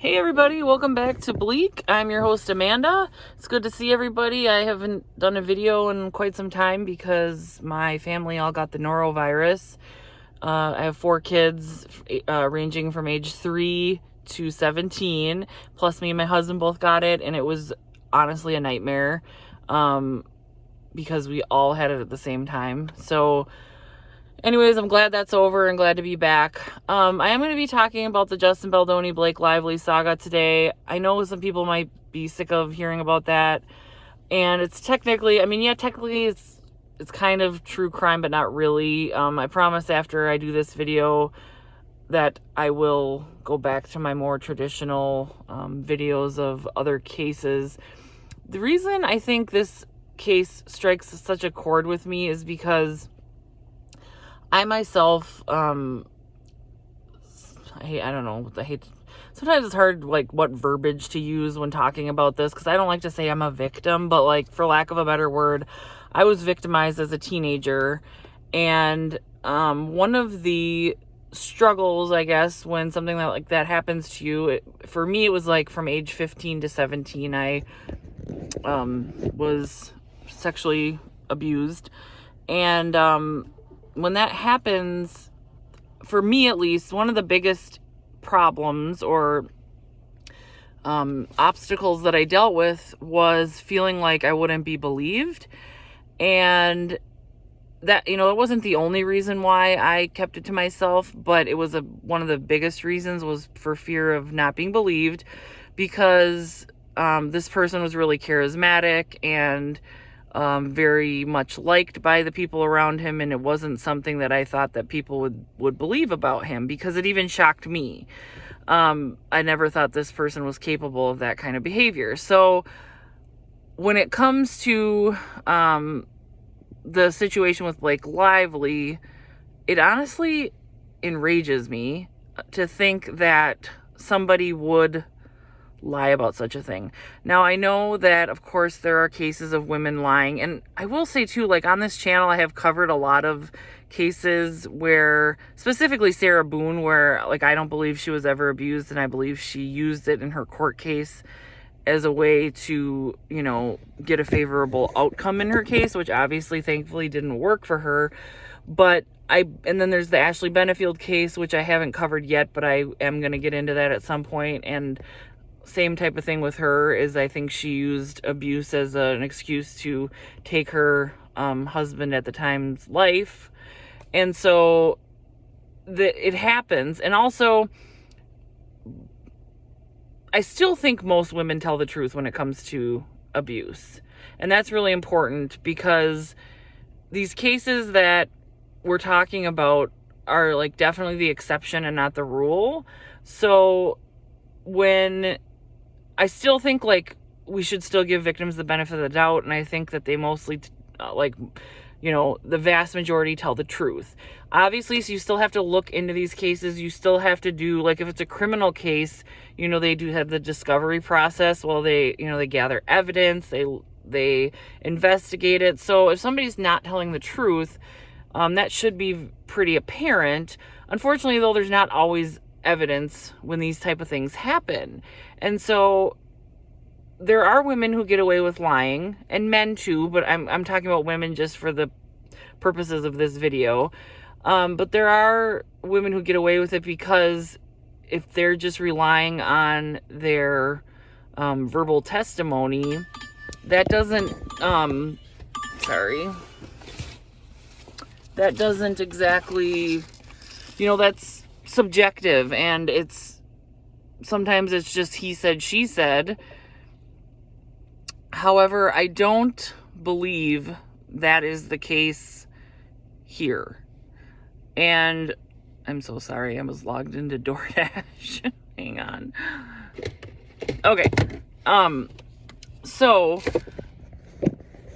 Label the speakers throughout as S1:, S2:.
S1: Hey everybody, welcome back to Bleak. I'm your host Amanda. It's good to see everybody. I haven't done a video in quite some time because my family all got the norovirus. I have 4 kids ranging from age 3 to 17, plus me and my husband both got it, and it was honestly a nightmare because we all had it at the same time. So anyways, I'm glad that's over and glad to be back. I am going to be talking about the Justin Baldoni, Blake Lively saga today. I know some people might be sick of hearing about that. And it's technically, technically it's kind of true crime, but not really. I promise after I do this video that I will go back to my more traditional videos of other cases. The reason I think this case strikes such a chord with me is because I myself, I don't know, sometimes it's hard, what verbiage to use when talking about this, because I don't like to say I'm a victim, but, for lack of a better word, I was victimized as a teenager, and one of the struggles, I guess, when something like that happens to you, for me, it was, from age 15 to 17, I was sexually abused, and when that happens, for me at least, one of the biggest problems or obstacles that I dealt with was feeling like I wouldn't be believed. And that, it wasn't the only reason why I kept it to myself, but it was one of the biggest reasons was for fear of not being believed, because this person was really charismatic and very much liked by the people around him, and it wasn't something that I thought that people would believe about him, because it even shocked me. I never thought this person was capable of that kind of behavior. So when it comes to the situation with Blake Lively, it honestly enrages me to think that somebody would lie about such a thing. Now, I know that, of course, there are cases of women lying, and I will say, too, on this channel, I have covered a lot of cases where, specifically Sarah Boone, where, I don't believe she was ever abused, and I believe she used it in her court case as a way to, get a favorable outcome in her case, which obviously, thankfully, didn't work for her. But and then there's the Ashley Benefield case, which I haven't covered yet, but I am going to get into that at some point, and same type of thing with her is I think she used abuse as an excuse to take her husband at the time's life. And so it happens. And also, I still think most women tell the truth when it comes to abuse. And that's really important, because these cases that we're talking about are definitely the exception and not the rule. So when I still think we should still give victims the benefit of the doubt, and I think that they mostly the vast majority tell the truth. Obviously, so you still have to look into these cases. You still have to do, if it's a criminal case, they do have the discovery process. Well, they gather evidence, they investigate it. So if somebody's not telling the truth, that should be pretty apparent. Unfortunately, though, there's not always evidence when these type of things happen. And so there are women who get away with lying, and men too, but I'm talking about women just for the purposes of this video. But there are women who get away with it because if they're just relying on their verbal testimony, that doesn't exactly, that's subjective, and sometimes it's just he said, she said. However, I don't believe that is the case here. And I'm so sorry, I was logged into DoorDash. Hang on. Okay. So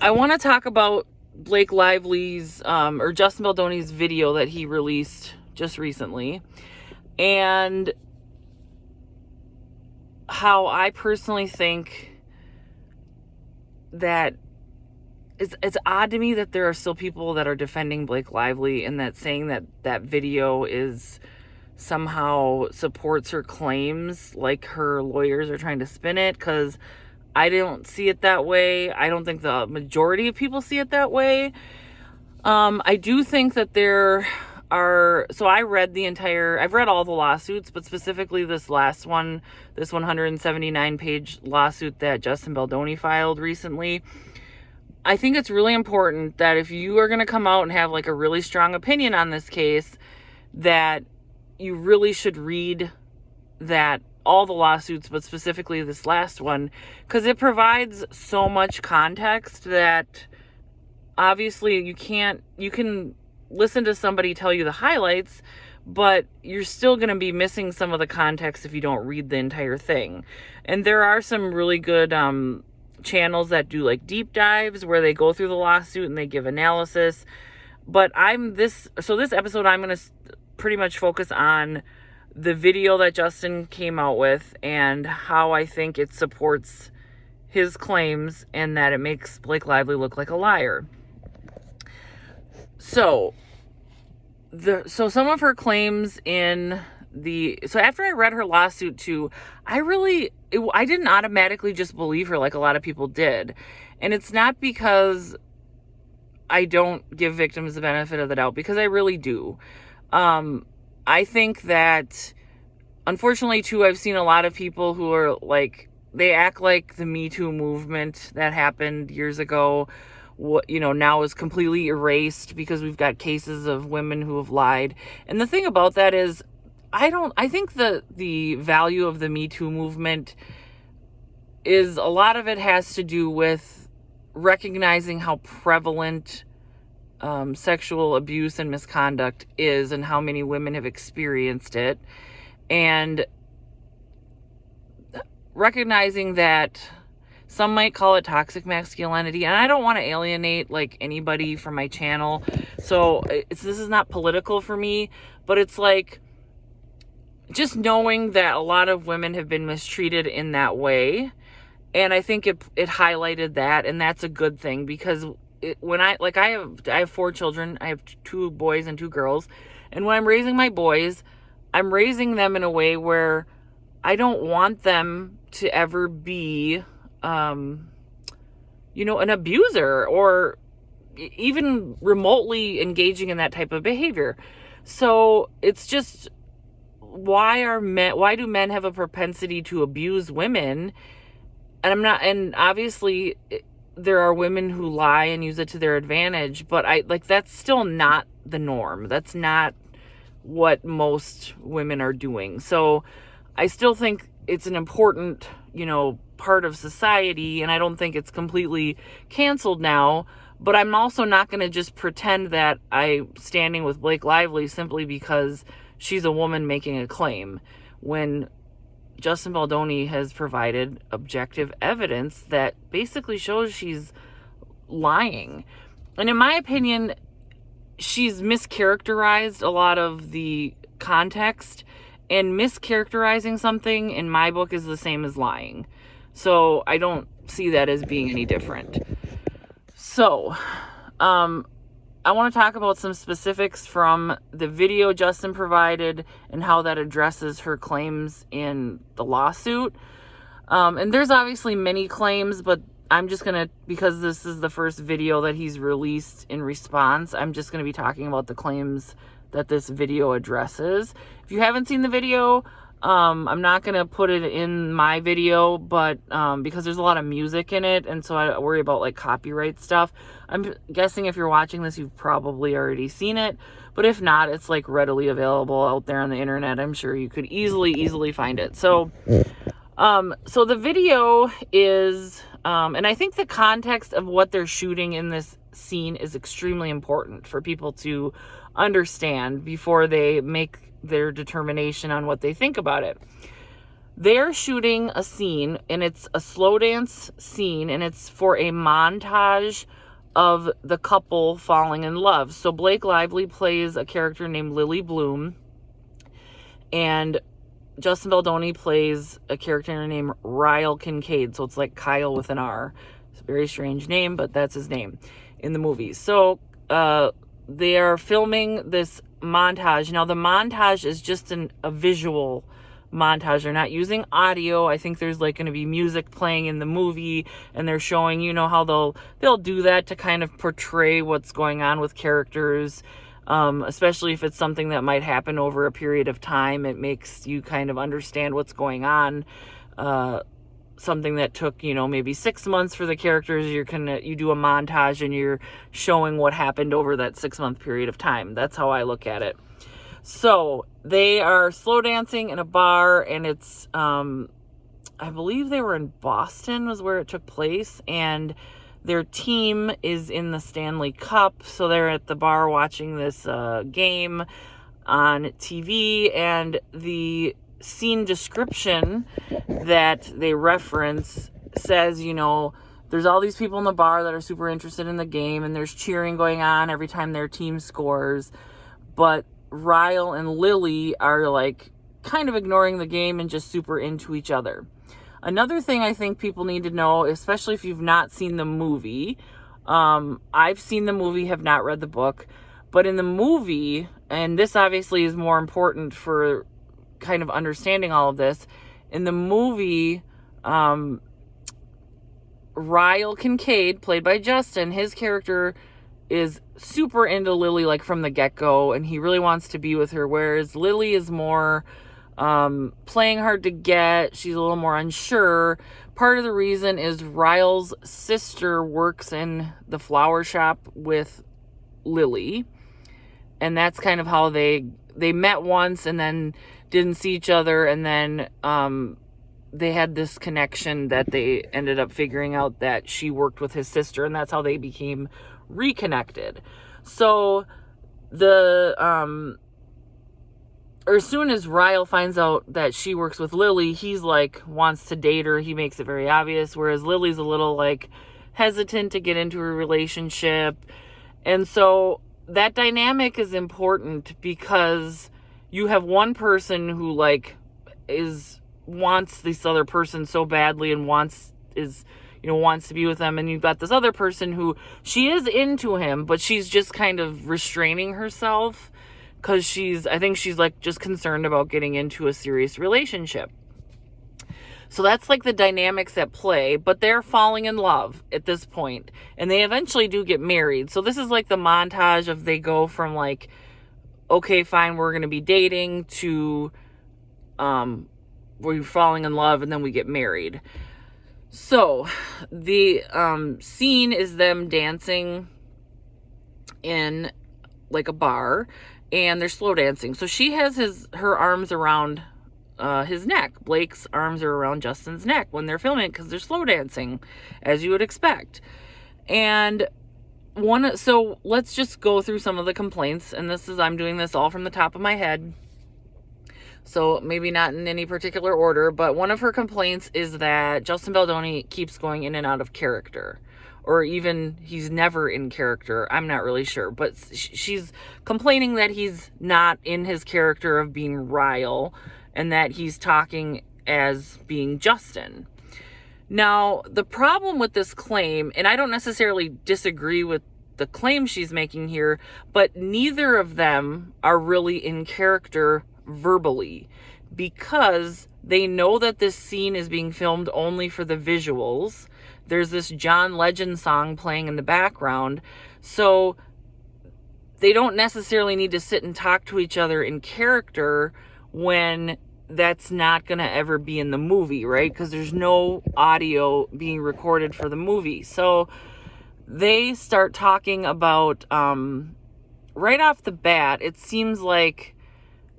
S1: I want to talk about Blake Lively's or Justin Baldoni's video that he released just recently, and how I personally think that it's odd to me that there are still people that are defending Blake Lively, and that saying that video is somehow supports her claims, like her lawyers are trying to spin it, because I don't see it that way. I don't think the majority of people see it that way. I do think that there are, so I've read all the lawsuits, but specifically this last one, this 179 page lawsuit that Justin Baldoni filed recently. I think it's really important that if you are going to come out and have like a really strong opinion on this case, that you really should read all the lawsuits, but specifically this last one, because it provides so much context that obviously you can listen to somebody tell you the highlights, but you're still going to be missing some of the context if you don't read the entire thing. And there are some really good channels that do like deep dives where they go through the lawsuit and they give analysis. But this episode, I'm going to pretty much focus on the video that Justin came out with and how I think it supports his claims and that it makes Blake Lively look like a liar. So some of her claims so after I read her lawsuit too, I didn't automatically just believe her like a lot of people did. And it's not because I don't give victims the benefit of the doubt, because I really do. I think that, unfortunately too, I've seen a lot of people who are like, they act like the Me Too movement that happened years ago, now is completely erased because we've got cases of women who have lied. And the thing about that is, I think the value of the Me Too movement is, a lot of it has to do with recognizing how prevalent sexual abuse and misconduct is and how many women have experienced it, and recognizing that some might call it toxic masculinity. And I don't want to alienate like anybody from my channel, so this is not political for me, but it's like just knowing that a lot of women have been mistreated in that way. And I think it highlighted that, and that's a good thing, because I have 4 children. I have 2 boys and 2 girls. And when I'm raising my boys, I'm raising them in a way where I don't want them to ever be, an abuser or even remotely engaging in that type of behavior. So it's just, why do men have a propensity to abuse women? And obviously there are women who lie and use it to their advantage, but that's still not the norm. That's not what most women are doing. So I still think it's an important, part of society, and I don't think it's completely canceled now, but I'm also not going to just pretend that I'm standing with Blake Lively simply because she's a woman making a claim, when Justin Baldoni has provided objective evidence that basically shows she's lying. And in my opinion, she's mischaracterized a lot of the context, and mischaracterizing something in my book is the same as lying. So I don't see that as being any different. So, I want to talk about some specifics from the video Justin provided and how that addresses her claims in the lawsuit. And there's obviously many claims, but I'm just going to, because this is the first video that he's released in response, I'm just going to be talking about the claims that this video addresses. If you haven't seen the video, I'm not going to put it in my video, but because there's a lot of music in it, and so I worry about like copyright stuff. I'm guessing if you're watching this, you've probably already seen it, but if not, it's like readily available out there on the internet. I'm sure you could easily find it. So the video is, and I think the context of what they're shooting in this scene is extremely important for people to understand before they make their determination on what they think about it. They're shooting a scene, and it's a slow dance scene, and it's for a montage of the couple falling in love. So Blake Lively plays a character named Lily Bloom, and Justin Baldoni plays a character named Ryle Kincaid. So it's like Kyle with an R. It's a very strange name, but that's his name in the movie. So they are filming this montage. Now, the montage is just a visual montage. They're not using audio. I think there's like going to be music playing in the movie, and they're showing, how they'll do that to kind of portray what's going on with characters, especially if it's something that might happen over a period of time. It makes you kind of understand what's going on. Something that took, maybe 6 months for the characters, you do a montage and you're showing what happened over that 6-month period of time. That's how I look at it. So they are slow dancing in a bar, and it's, I believe they were in Boston was where it took place, and their team is in the Stanley Cup. So they're at the bar watching this game on TV, and the scene description that they reference says, there's all these people in the bar that are super interested in the game, and there's cheering going on every time their team scores, but Ryle and Lily are like kind of ignoring the game and just super into each other. Another thing I think people need to know, especially if you've not seen the movie, I've seen the movie, have not read the book, but in the movie, and this obviously is more important for kind of understanding all of this, in the movie, Ryle Kincaid, played by Justin, his character is super into Lily, like from the get-go, and he really wants to be with her, whereas Lily is more playing hard to get. She's a little more unsure. Part of the reason is Ryle's sister works in the flower shop with Lily, and that's kind of how they met once and then didn't see each other, and then they had this connection that they ended up figuring out that she worked with his sister, and that's how they became reconnected. So as soon as Ryle finds out that she works with Lily, he's like wants to date her. He makes it very obvious, whereas Lily's a little like hesitant to get into a relationship. And so that dynamic is important because you have one person who like wants this other person so badly and wants to be with them, and you've got this other person who she is into him, but she's just kind of restraining herself because I think she's like just concerned about getting into a serious relationship. So that's like the dynamics at play, but they're falling in love at this point, and they eventually do get married. So this is like the montage of they go from like, okay, fine, we're going to be dating, to we're falling in love, and then we get married. So the scene is them dancing in like a bar, and they're slow dancing. So she has her arms around his neck. Blake's arms are around Justin's neck when they're filming, because they're slow dancing, as you would expect. And so let's just go through some of the complaints, and I'm doing this all from the top of my head, so maybe not in any particular order, but one of her complaints is that Justin Baldoni keeps going in and out of character, or even he's never in character. I'm not really sure, but she's complaining that he's not in his character of being Ryle, and that he's talking as being Justin. Now, the problem with this claim, and I don't necessarily disagree with the claim she's making here, but neither of them are really in character verbally, because they know that this scene is being filmed only for the visuals. There's this John Legend song playing in the background, so they don't necessarily need to sit and talk to each other in character when that's not going to ever be in the movie, right? Because there's no audio being recorded for the movie. So they start talking about, right off the bat, it seems like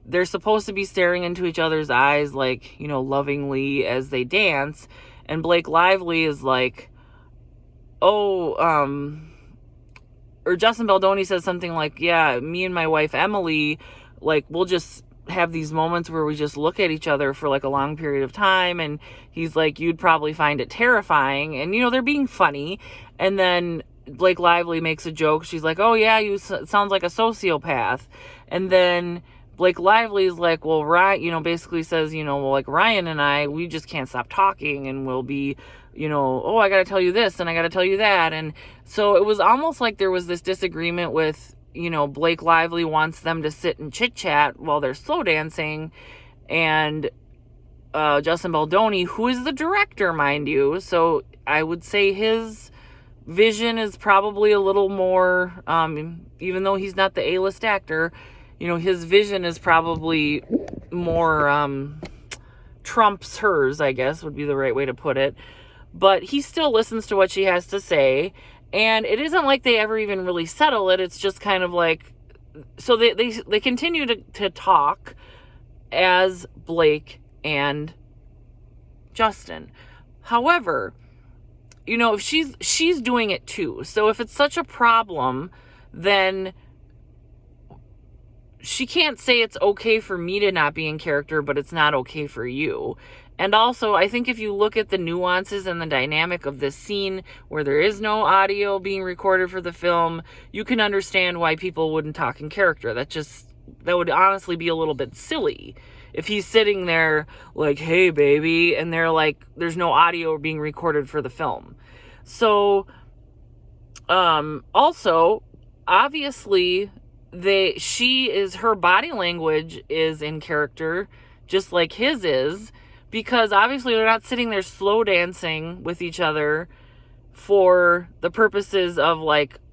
S1: they're supposed to be staring into each other's eyes, like, lovingly as they dance. And Blake Lively is like, or Justin Baldoni says something like, yeah, me and my wife Emily, like, we'll just have these moments where we just look at each other for like a long period of time. And he's like, you'd probably find it terrifying. And they're being funny. And then Blake Lively makes a joke. She's like, oh yeah, you sounds like a sociopath. And then Blake Lively is like, well, Ryan, basically says, well, like Ryan and I, we just can't stop talking, and we'll be, oh, I got to tell you this and I got to tell you that. And so it was almost like there was this disagreement with, Blake Lively wants them to sit and chit chat while they're slow dancing, and Justin Baldoni, who is the director, mind you, so I would say his vision is probably a little more, even though he's not the A-list actor, his vision is probably more trumps hers, I guess would be the right way to put it. But he still listens to what she has to say, and it isn't like they ever even really settle it. It's just kind of like, so they continue to talk as Blake and Justin. However, if she's doing it too. So if it's such a problem, then she can't say it's okay for me to not be in character, but it's not okay for you. And also, I think if you look at the nuances and the dynamic of this scene where there is no audio being recorded for the film, you can understand why people wouldn't talk in character. That would honestly be a little bit silly. If he's sitting there like, hey, baby, and they're like, there's no audio being recorded for the film. So, also, obviously, her body language is in character, just like his is, because obviously they're not sitting there slow dancing with each other for the purposes of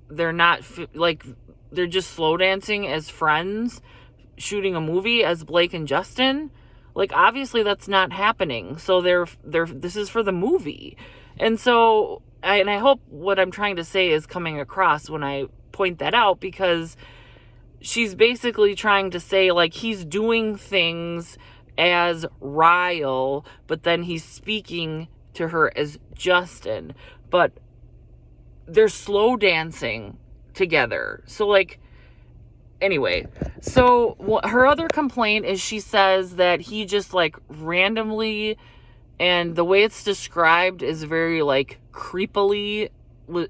S1: they're just slow dancing as friends shooting a movie as Blake and Justin. Obviously that's not happening. So this is for the movie. And so I hope what I'm trying to say is coming across when I point that out, because she's basically trying to say he's doing things as Ryle, but then he's speaking to her as Justin, but they're slow dancing together. So anyway, so her other complaint is she says that he just randomly, and the way it's described is very creepily,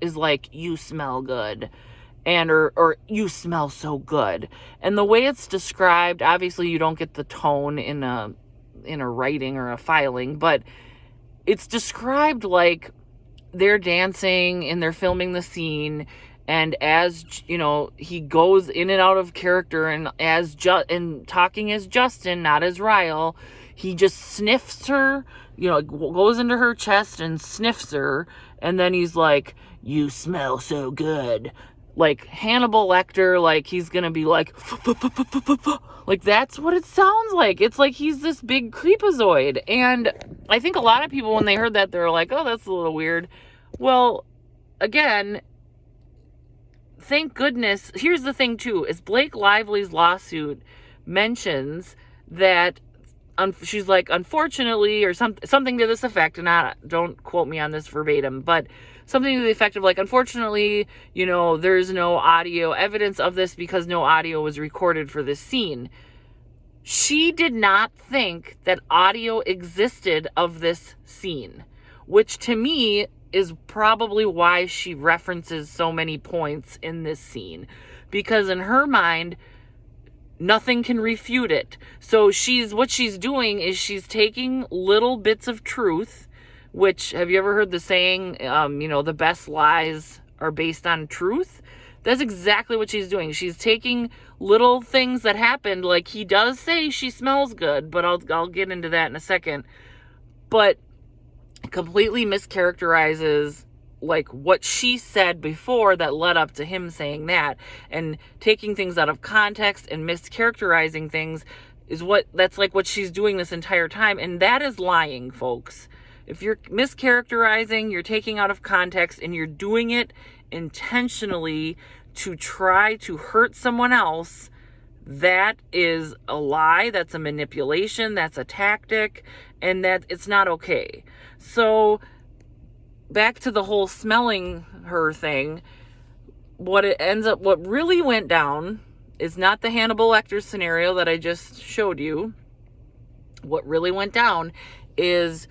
S1: is you smell good, and or you smell so good. And the way it's described, obviously you don't get the tone in a writing or a filing, but it's described like they're dancing and they're filming the scene, and as he goes in and out of character, and and talking as Justin, not as Ryle, he just sniffs her, goes into her chest and sniffs her, and then he's like, you smell so good. Like Hannibal Lecter, he's gonna be like that's what it sounds like. It's like he's this big creepazoid. And I think a lot of people, when they heard that, they're like, oh, that's a little weird. Well, again, thank goodness. Here's the thing too, is Blake Lively's lawsuit mentions that she's like, unfortunately, or something to this effect, and don't quote me on this verbatim, but something to the effect of unfortunately, there's no audio evidence of this because no audio was recorded for this scene. She did not think that audio existed of this scene, which to me is probably why she references so many points in this scene, because in her mind, nothing can refute it. So what she's doing is she's taking little bits of truth, which, have you ever heard the saying, the best lies are based on truth? That's exactly what she's doing. She's taking little things that happened, like he does say she smells good, but I'll get into that in a second, but completely mischaracterizes what she said before that led up to him saying that, and taking things out of context and mischaracterizing things that's what she's doing this entire time, and that is lying, folks. If you're mischaracterizing, you're taking out of context, and you're doing it intentionally to try to hurt someone else, that is a lie, that's a manipulation, that's a tactic, and that it's not okay. So back to the whole smelling her thing, what really went down is not the Hannibal Lecter scenario that I just showed you. What really went down is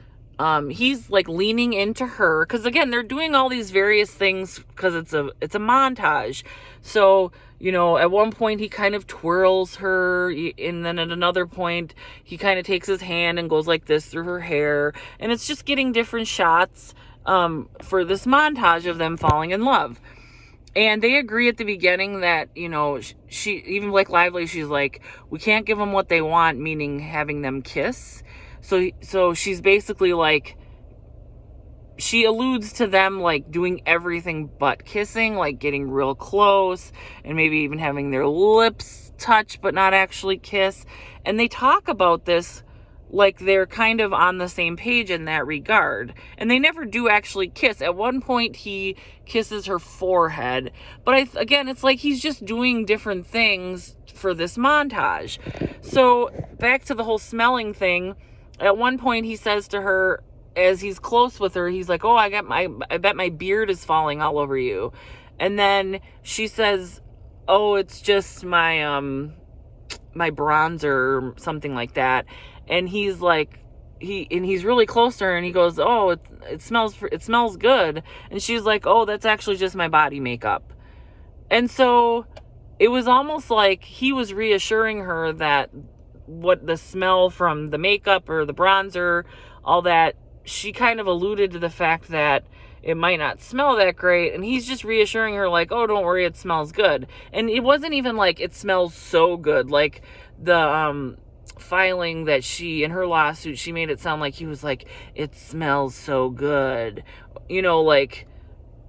S1: he's leaning into her, because again, they're doing all these various things because it's a montage. So at one point he kind of twirls her, and then at another point he kind of takes his hand and goes like this through her hair, and it's just getting different shots for this montage of them falling in love. And they agree at the beginning that, she, even Blake Lively, she's like, we can't give them what they want, meaning having them kiss. So she's basically like, she alludes to them like doing everything but kissing, like getting real close and maybe even having their lips touch but not actually kiss. And they talk about this like they're kind of on the same page in that regard. And they never do actually kiss. At one point, he kisses her forehead. But again, it's like he's just doing different things for this montage. So back to the whole smelling thing. At one point, he says to her, as he's close with her, he's like, oh, I bet my beard is falling all over you. And then she says, oh, it's just my bronzer or something like that. And he's like, he's really close to her, and he goes, oh, it smells good. And she's like, oh, that's actually just my body makeup. And so it was almost like he was reassuring her that what the smell from the makeup or the bronzer, all that, she kind of alluded to the fact that it might not smell that great, and he's just reassuring her like, oh, don't worry, it smells good. And it wasn't even like it smells so good. Like the filing that she, in her lawsuit, she made it sound like he was like, it smells so good, like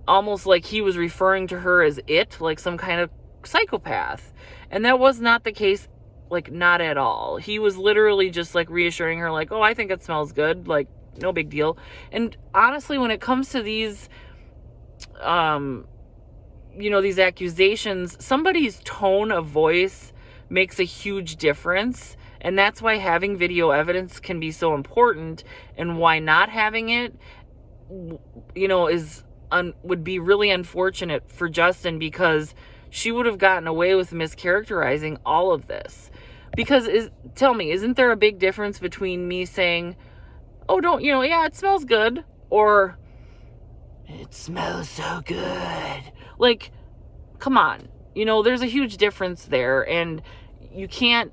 S1: almost like he was referring to her as it, like some kind of psychopath. And that was not the case, like not at all. He was literally just like reassuring her like, oh, I think it smells good, like no big deal. And honestly, when it comes to these these accusations, somebody's tone of voice makes a huge difference. And that's why having video evidence can be so important, and why not having it, would be really unfortunate for Justin, because she would have gotten away with mischaracterizing all of this. Because tell me, isn't there a big difference between me saying, oh, yeah, it smells good, or it smells so good? Like, come on. There's a huge difference there, and you can't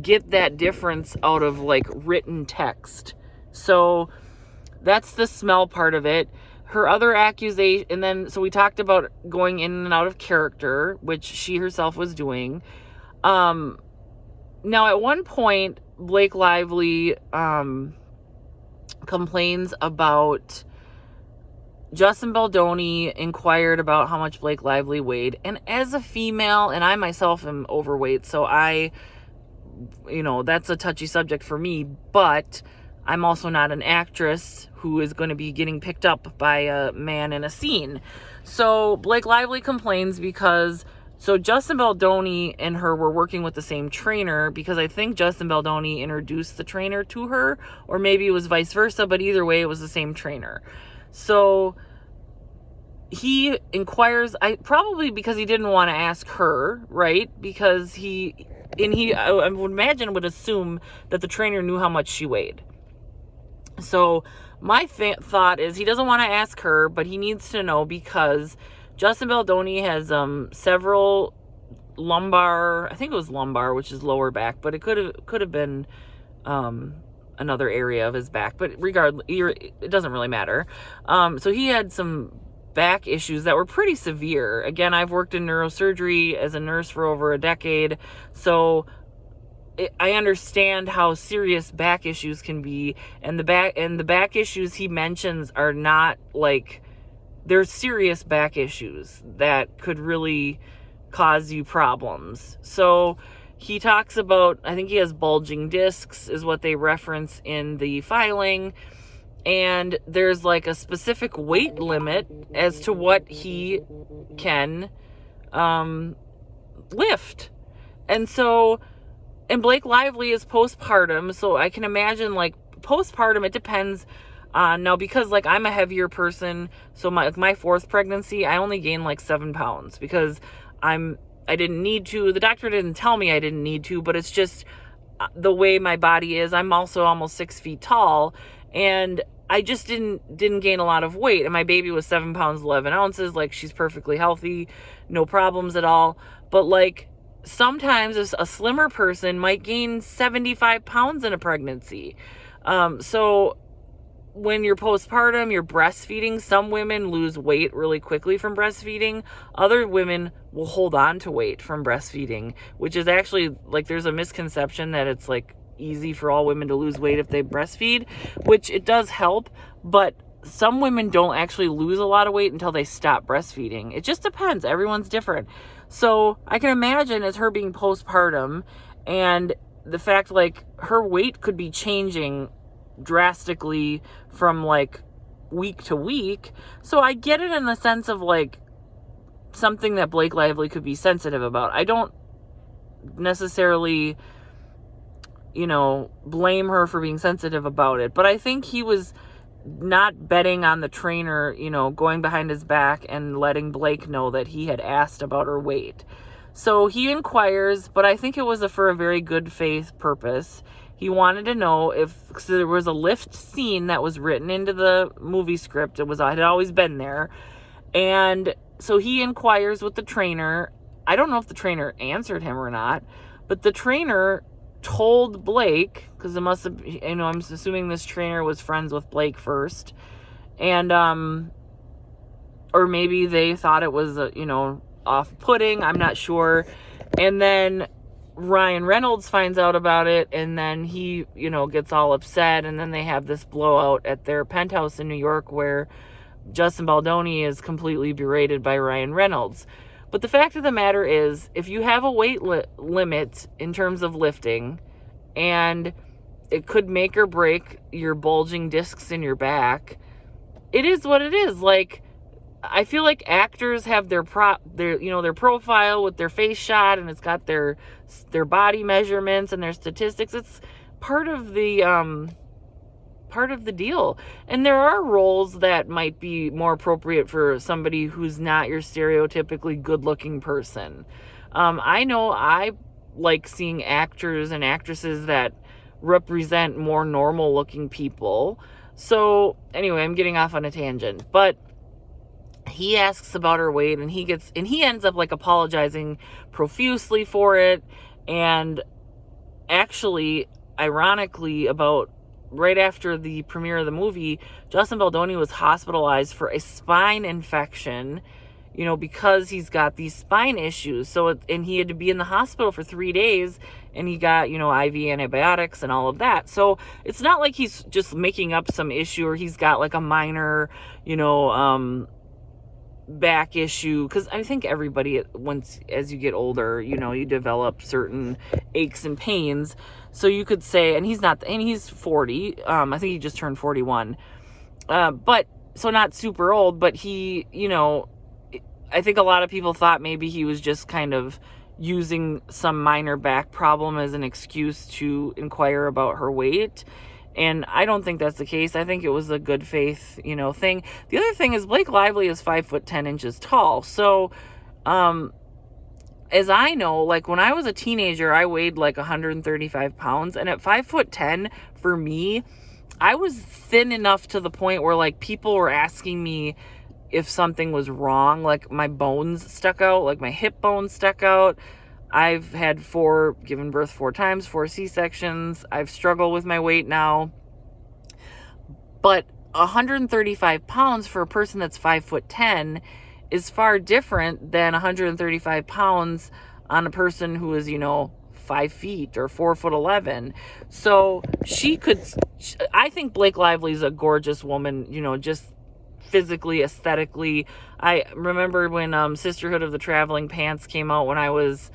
S1: get that difference out of like written text. So that's the smell part of it. Her other accusation, and then so we talked about going in and out of character, which she herself was doing. Now at one point, Blake Lively complains about Justin Baldoni inquired about how much Blake Lively weighed. And as a female, and I myself am overweight, so that's a touchy subject for me, but I'm also not an actress who is going to be getting picked up by a man in a scene. So Blake Lively complains because Justin Baldoni and her were working with the same trainer, because I think Justin Baldoni introduced the trainer to her, or maybe it was vice versa, but either way, it was the same trainer. So he inquires, probably because he didn't want to ask her, right? Because I would imagine, would assume that the trainer knew how much she weighed. So my thought is he doesn't want to ask her, but he needs to know, because Justin Baldoni has several lumbar, I think it was lumbar, which is lower back, but it could have been another area of his back, but regardless, it doesn't really matter. So he had some back issues that were pretty severe. Again, I've worked in neurosurgery as a nurse for over a decade, so I understand how serious back issues can be, and the back issues he mentions are not like, they're serious back issues that could really cause you problems. So he talks about, I think he has bulging discs is what they reference in the filing. And there's like a specific weight limit as to what he can lift. And Blake Lively is postpartum, so I can imagine like postpartum, it depends on, now because like I'm a heavier person, so my fourth pregnancy, I only gained like 7 pounds because I didn't need to. The doctor didn't tell me I didn't need to, but it's just the way my body is. I'm also almost 6 feet tall, and I just didn't gain a lot of weight. And my baby was 7 pounds, 11 ounces. Like, she's perfectly healthy, no problems at all. But like, sometimes a slimmer person might gain 75 pounds in a pregnancy. So when you're postpartum, you're breastfeeding. Some women lose weight really quickly from breastfeeding. Other women will hold on to weight from breastfeeding, which is actually, like, there's a misconception that it's like easy for all women to lose weight if they breastfeed, which it does help, but some women don't actually lose a lot of weight until they stop breastfeeding. It just depends. Everyone's different. So I can imagine as her being postpartum and the fact, like, her weight could be changing drastically from like week to week. So I get it in the sense of like something that Blake Lively could be sensitive about. I don't necessarily, blame her for being sensitive about it, but I think he was not betting on the trainer, going behind his back and letting Blake know that he had asked about her weight. So he inquires, but I think it was for a very good faith purpose. He wanted to know cause there was a lift scene that was written into the movie script. It had always been there. And so he inquires with the trainer. I don't know if the trainer answered him or not, but the trainer told Blake, because it must have, I'm assuming this trainer was friends with Blake first. And, or maybe they thought it was, off-putting. I'm not sure. And then Ryan Reynolds finds out about it, and then he, gets all upset, and then they have this blowout at their penthouse in New York where Justin Baldoni is completely berated by Ryan Reynolds. But the fact of the matter is, if you have a weight limit in terms of lifting, and it could make or break your bulging discs in your back, it is what it is. Like, I feel like actors have their profile with their face shot, and it's got their body measurements and their statistics. It's part of the deal. And there are roles that might be more appropriate for somebody who's not your stereotypically good-looking person. I know I like seeing actors and actresses that represent more normal-looking people. So anyway, I'm getting off on a tangent, but he asks about her weight, and he ends up like apologizing profusely for it. And actually, ironically, about right after the premiere of the movie, Justin Baldoni was hospitalized for a spine infection, because he's got these spine issues. And he had to be in the hospital for 3 days, and he got, IV antibiotics and all of that. So it's not like he's just making up some issue, or he's got like a minor, back issue, because I think everybody, as you get older, you develop certain aches and pains. So you could say, and he's 40, I think he just turned 41, but so not super old, but he, I think a lot of people thought maybe he was just kind of using some minor back problem as an excuse to inquire about her weight. And I don't think that's the case. I think it was a good faith, thing. The other thing is Blake Lively is 5'10" tall. So, as I know, like when I was a teenager, I weighed like 135 pounds. And at 5'10", for me, I was thin enough to the point where like people were asking me if something was wrong. Like my bones stuck out, like my hip bones stuck out. I've had given birth 4 times, 4 C-sections. I've struggled with my weight now. But 135 pounds for a person that's 5'10" is far different than 135 pounds on a person who is, 5 feet or 4'11". So I think Blake Lively's a gorgeous woman, just physically, aesthetically. I remember when Sisterhood of the Traveling Pants came out when I was,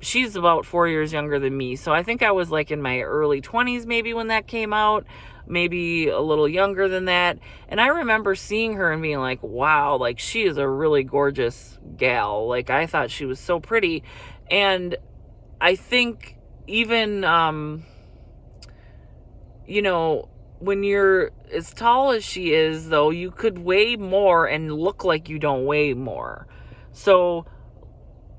S1: she's about 4 years younger than me. So I think I was like in my early 20s maybe when that came out, maybe a little younger than that. And I remember seeing her and being like, wow, like she is a really gorgeous gal. Like I thought she was so pretty. And I think even, when you're as tall as she is, though, you could weigh more and look like you don't weigh more. So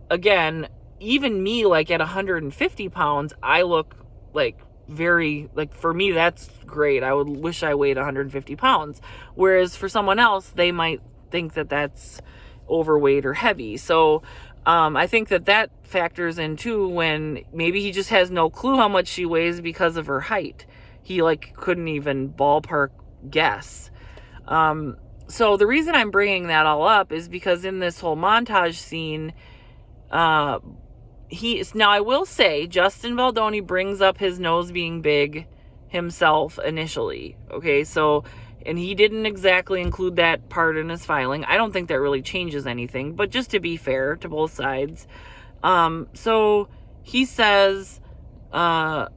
S1: again, even me, like at 150 pounds, I look like for me, that's great. I would wish I weighed 150 pounds. Whereas for someone else, they might think that that's overweight or heavy. So I think that factors in too, when maybe he just has no clue how much she weighs because of her height. He like couldn't even ballpark guess. So the reason I'm bringing that all up is because in this whole montage scene, now I will say Justin Baldoni brings up his nose being big himself initially. Okay, so, and he didn't exactly include that part in his filing. I don't think that really changes anything, but just to be fair to both sides. So he says, so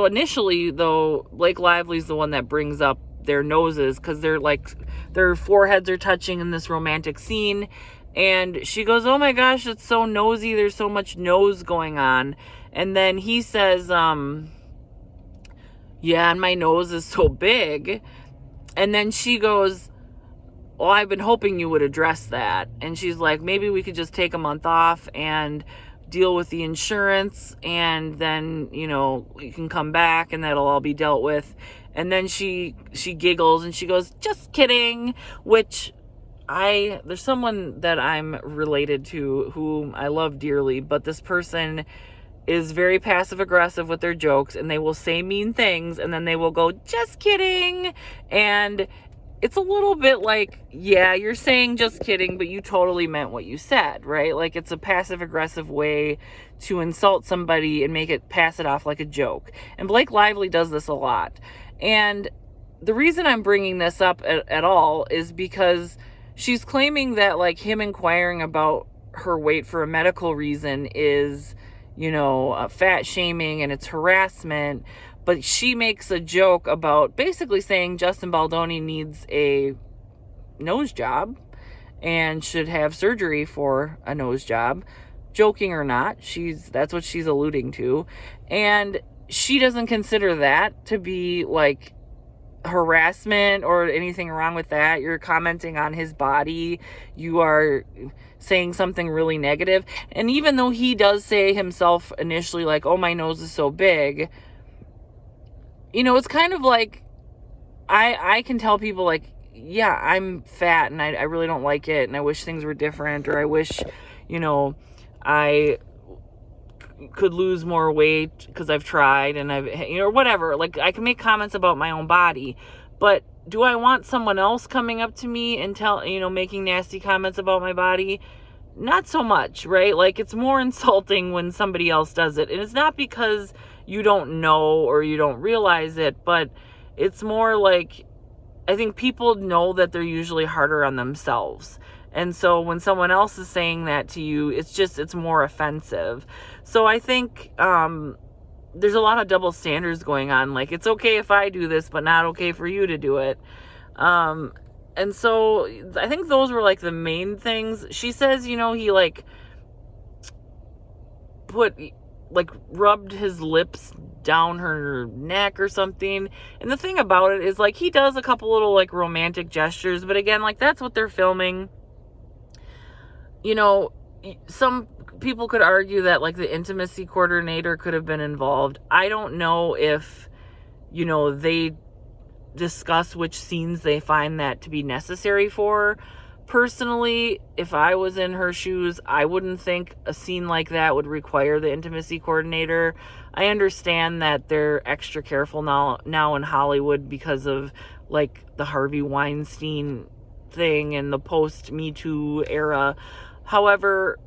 S1: initially though, Blake Lively's the one that brings up their noses because their foreheads are touching in this romantic scene. And she goes, oh my gosh, it's so nosy. There's so much nose going on. And then he says, yeah, and my nose is so big. And then she goes, oh, I've been hoping you would address that. And she's like, maybe we could just take a month off and deal with the insurance. And then, we can come back and that'll all be dealt with. And then she giggles and she goes, just kidding, which there's someone that I'm related to whom I love dearly, but this person is very passive aggressive with their jokes, and they will say mean things and then they will go, just kidding. And it's a little bit like, yeah, you're saying just kidding, but you totally meant what you said, right? Like, it's a passive aggressive way to insult somebody and pass it off like a joke. And Blake Lively does this a lot. And the reason I'm bringing this up at all is because she's claiming that, like, him inquiring about her weight for a medical reason is, fat shaming and it's harassment. But she makes a joke about basically saying Justin Baldoni needs a nose job and should have surgery for a nose job. Joking or not, that's what she's alluding to. And she doesn't consider that to be, like, harassment or anything wrong with that. You're commenting on his body. You are saying something really negative. And even though he does say himself initially, like, oh, my nose is so big, it's kind of like, I can tell people, like, yeah, I'm fat and I really don't like it and I wish things were different, or I wish, I could lose more weight because I've tried and I've, whatever. Like, I can make comments about my own body, but do I want someone else coming up to me and making nasty comments about my body? Not so much, right? Like, it's more insulting when somebody else does it. And it's not because you don't know or you don't realize it, but it's more like, I think people know that they're usually harder on themselves. And so when someone else is saying that to you, it's more offensive. So I think there's a lot of double standards going on. Like, it's okay if I do this, but not okay for you to do it. And so I think those were, like, the main things. She says, he, like, rubbed his lips down her neck or something. And the thing about it is, like, he does a couple little, like, romantic gestures. But again, like, that's what they're filming. Some people could argue that, like, the intimacy coordinator could have been involved. I don't know if, they discuss which scenes they find that to be necessary for. Personally, if I was in her shoes, I wouldn't think a scene like that would require the intimacy coordinator. I understand that they're extra careful now in Hollywood because of, like, the Harvey Weinstein thing and the post-Me Too era. However,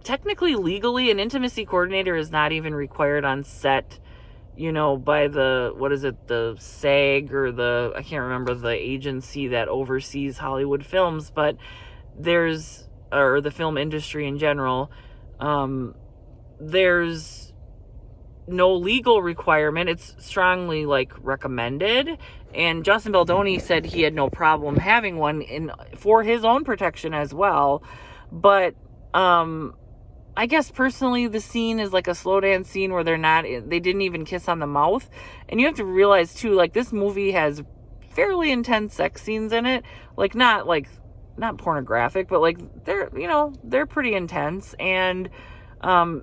S1: technically, legally, an intimacy coordinator is not even required on set, by the SAG or I can't remember the agency that oversees Hollywood films, but or the film industry in general, there's no legal requirement. It's strongly, like, recommended. And Justin Baldoni said he had no problem having one for his own protection as well. But I guess personally the scene is like a slow dance scene where they didn't even kiss on the mouth. And you have to realize too, like, this movie has fairly intense sex scenes in it. Like, not pornographic, but, like, they're pretty intense, and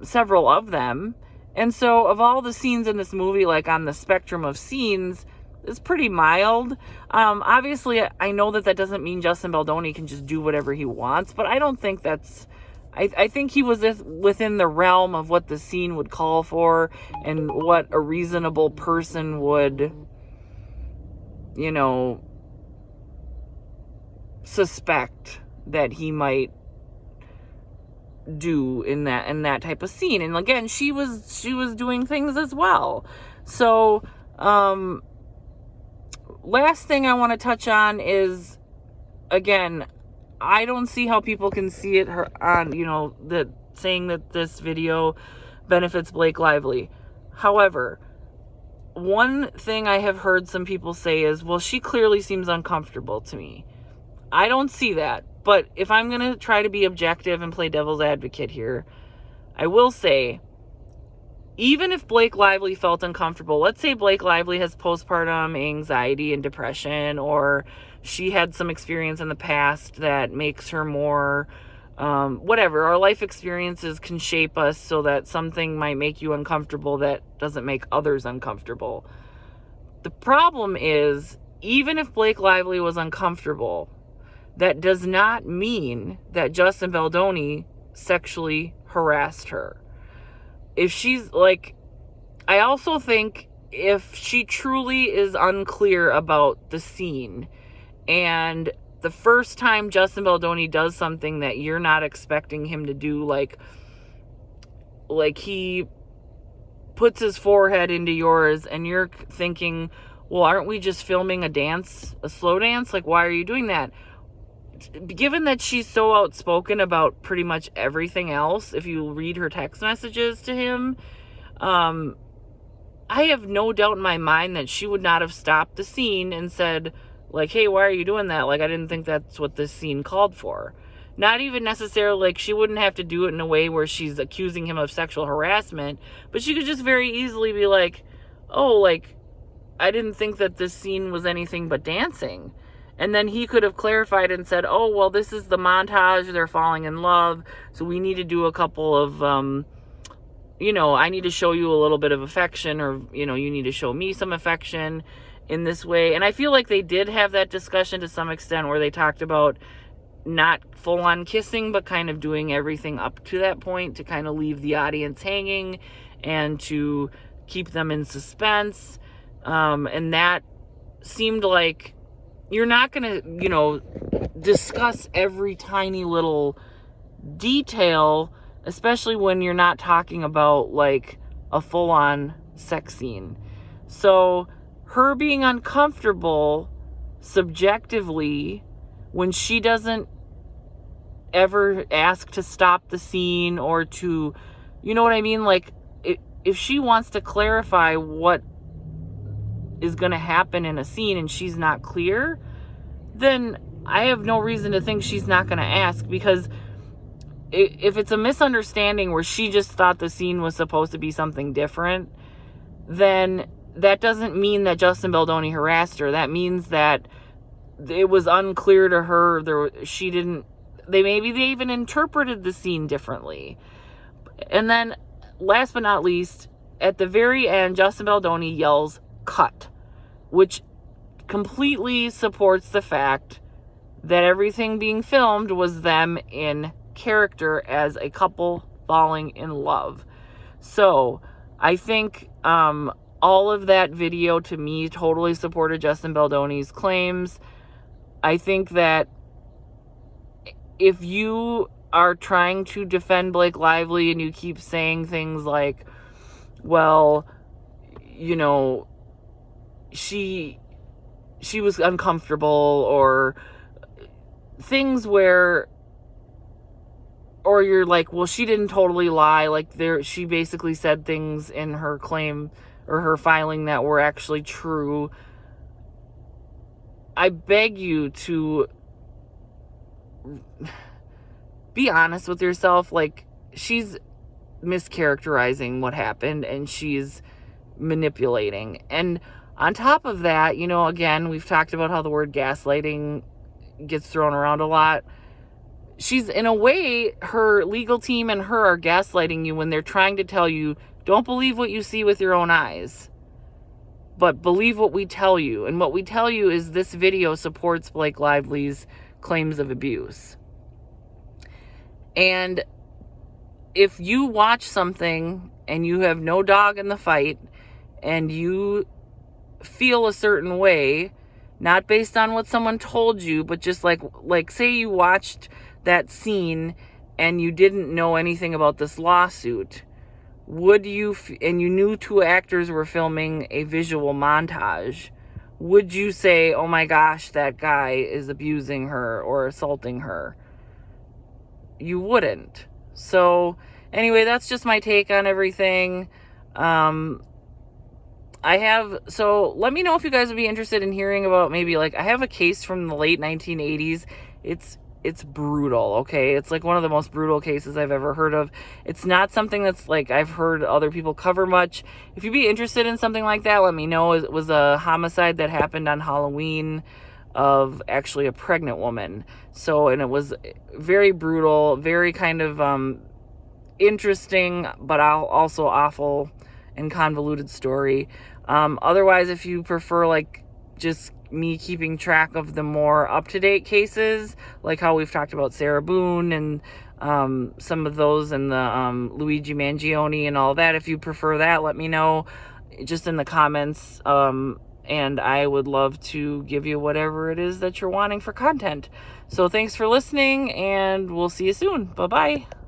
S1: several of them. And so of all the scenes in this movie, like, on the spectrum of scenes, it's pretty mild. Obviously, I know that doesn't mean Justin Baldoni can just do whatever he wants, but I don't think that's... I think he was within the realm of what the scene would call for and what a reasonable person would you know, suspect that he might do in that type of scene. And again, she was doing things as well. So last thing I want to touch on is, again, I don't see how people can see it on, that saying that this video benefits Blake Lively. However, one thing I have heard some people say is, well, she clearly seems uncomfortable to me. I don't see that. But if I'm going to try to be objective and play devil's advocate here, I will say, even if Blake Lively felt uncomfortable, let's say Blake Lively has postpartum anxiety and depression, or she had some experience in the past that makes her more, whatever. Our life experiences can shape us so that something might make you uncomfortable that doesn't make others uncomfortable. The problem is, even if Blake Lively was uncomfortable, that does not mean that Justin Baldoni sexually harassed her. If she's like, I also think if she truly is unclear about the scene, and the first time Justin Baldoni does something that you're not expecting him to do, like he puts his forehead into yours, and you're thinking, well, aren't we just filming a dance, a slow dance? Like, why are you doing that? Given that she's so outspoken about pretty much everything else, if you read her text messages to him, I have no doubt in my mind that she would not have stopped the scene and said, like, hey, why are you doing that? Like, I didn't think that's what this scene called for. Not even necessarily, like, she wouldn't have to do it in a way where she's accusing him of sexual harassment, but she could just very easily be like, oh, like, I didn't think that this scene was anything but dancing. And then he could have clarified and said, oh, well, this is the montage. They're falling in love. So we need to do a couple of, I need to show you a little bit of affection, or, you need to show me some affection in this way. And I feel like they did have that discussion to some extent where they talked about not full on kissing, but kind of doing everything up to that point to kind of leave the audience hanging and to keep them in suspense. And that seemed like, you're not going to, discuss every tiny little detail, especially when you're not talking about, like, a full-on sex scene. So her being uncomfortable subjectively when she doesn't ever ask to stop the scene or to, you know what I mean? Like, if she wants to clarify what is going to happen in a scene and she's not clear, then I have no reason to think she's not going to ask, because if it's a misunderstanding where she just thought the scene was supposed to be something different, then that doesn't mean that Justin Baldoni harassed her. That means that it was unclear to her. Maybe they even interpreted the scene differently. And then last but not least, at the very end, Justin Baldoni yells, "Cut," which completely supports the fact that everything being filmed was them in character as a couple falling in love. So I think all of that video to me totally supported Justin Baldoni's claims. I think that if you are trying to defend Blake Lively and you keep saying things like, well, she was uncomfortable, or things where, or you're like, well, she didn't totally lie, like she basically said things in her claim or her filing that were actually true. I beg you to be honest with yourself. Like, she's mischaracterizing what happened and she's manipulating. And on top of that, again, we've talked about how the word gaslighting gets thrown around a lot. She's, in a way, her legal team and her are gaslighting you when they're trying to tell you, don't believe what you see with your own eyes, but believe what we tell you. And what we tell you is this video supports Blake Lively's claims of abuse. And if you watch something and you have no dog in the fight and you feel a certain way, not based on what someone told you, but just like say you watched that scene and you didn't know anything about this lawsuit, would you, and you knew two actors were filming a visual montage, would you say, oh my gosh, that guy is abusing her or assaulting her? You wouldn't. So anyway, that's just my take on everything. So let me know if you guys would be interested in hearing about, maybe, like, I have a case from the late 1980s. It's brutal, okay? It's like one of the most brutal cases I've ever heard of. It's not something that's like I've heard other people cover much. If you'd be interested in something like that, let me know. It was a homicide that happened on Halloween of actually a pregnant woman. So, and it was very brutal, very kind of interesting, but also awful and convoluted story. Otherwise, if you prefer, like, just me keeping track of the more up-to-date cases, like how we've talked about Sarah Boone and some of those, and the Luigi Mangione and all that, if you prefer that, let me know just in the comments, and I would love to give you whatever it is that you're wanting for content. So thanks for listening, and we'll see you soon. Bye-bye.